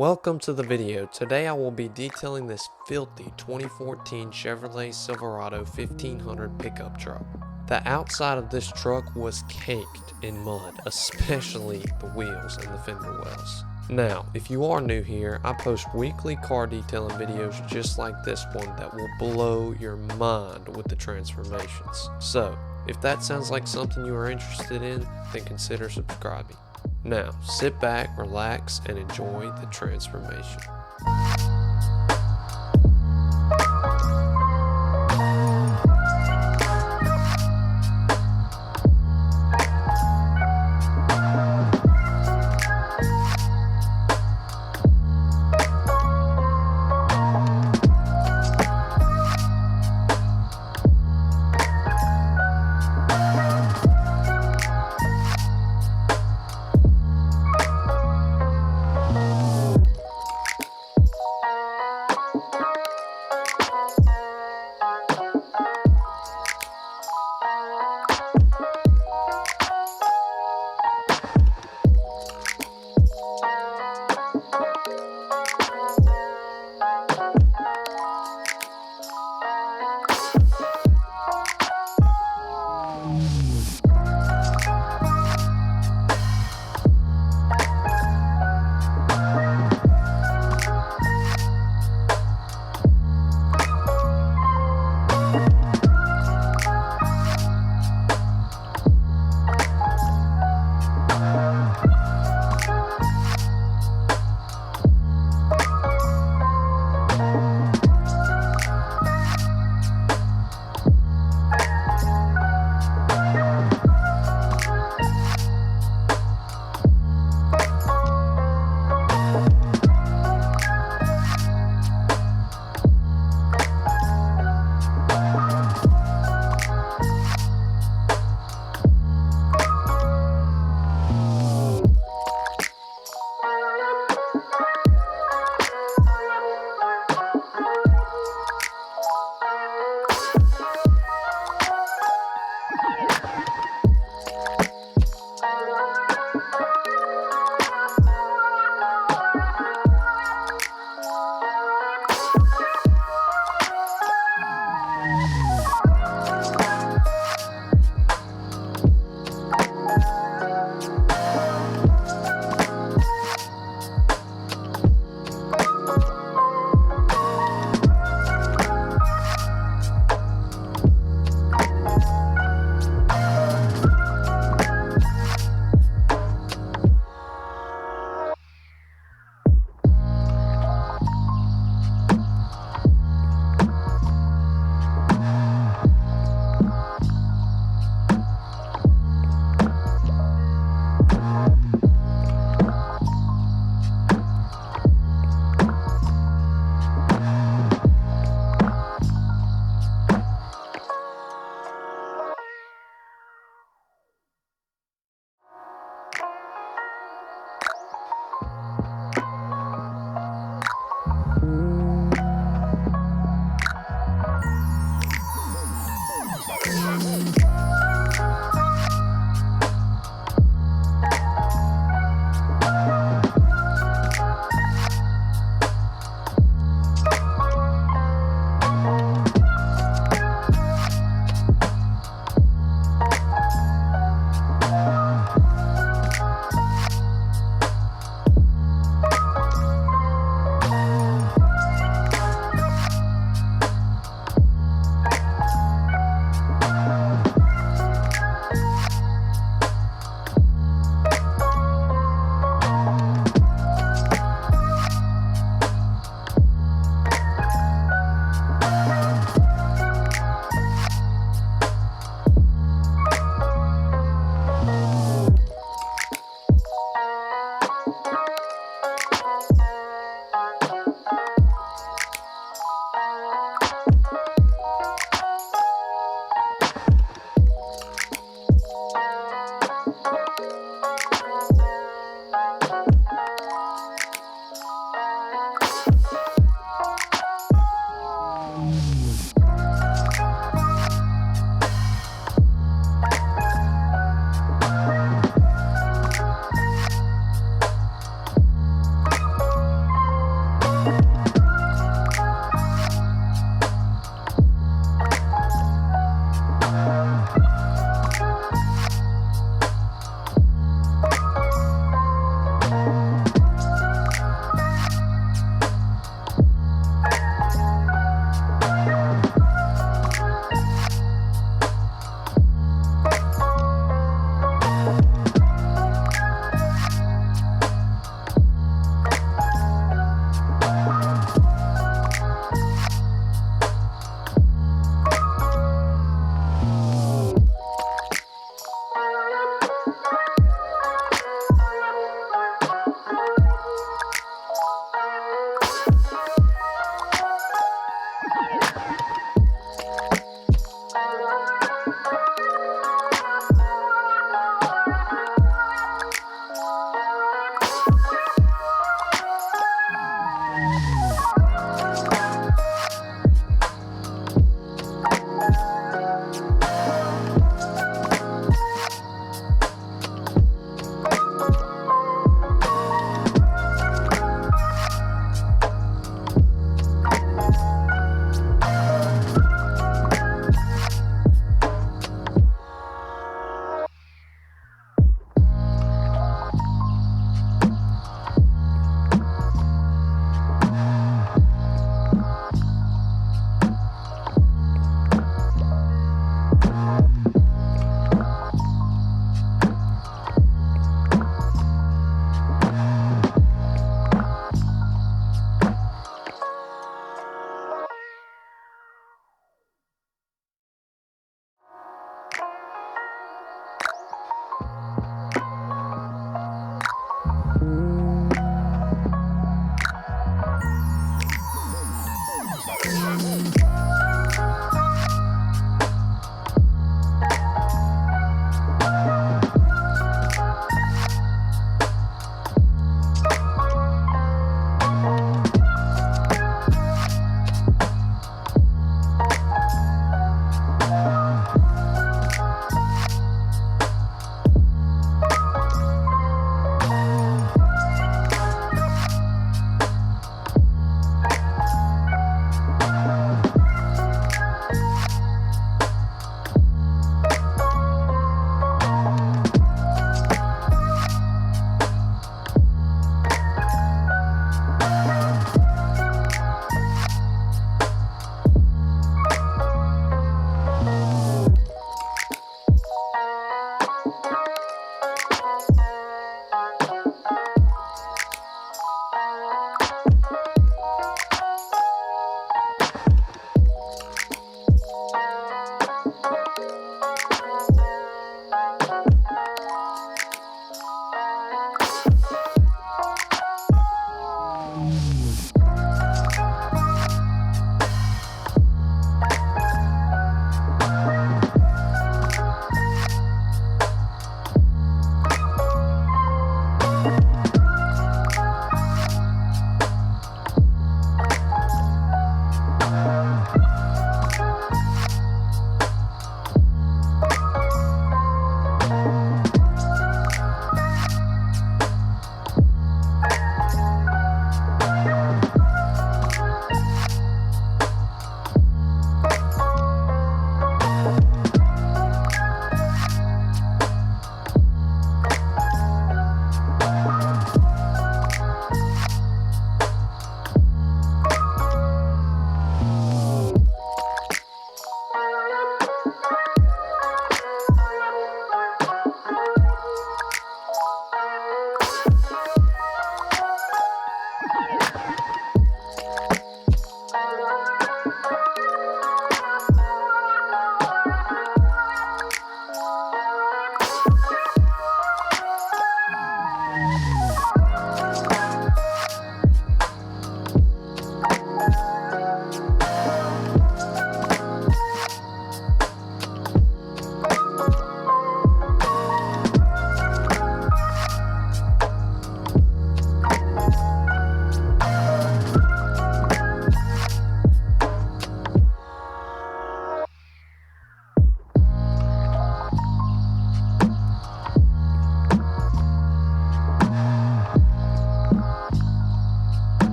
Welcome to the video. Today I will be detailing this filthy 2014 Chevrolet Silverado 1500 pickup truck. The outside of this truck was caked in mud, especially the wheels and the fender wells. Now, if you are new here, I post weekly car detailing videos just like this one that will blow your mind with the transformations. So, if that sounds like something you are interested in, then consider subscribing. Now, sit back, relax, and enjoy the transformation.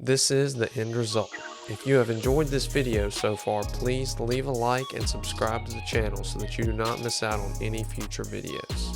this is the end result. If you have enjoyed this video so far, please leave a like and subscribe to the channel so that you do not miss out on any future videos.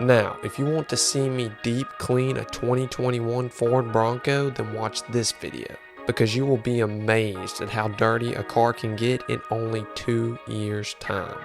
Now, if you want to see me deep clean a 2021 Ford Bronco, then watch this video, because you will be amazed at how dirty a car can get in only 2 years' time.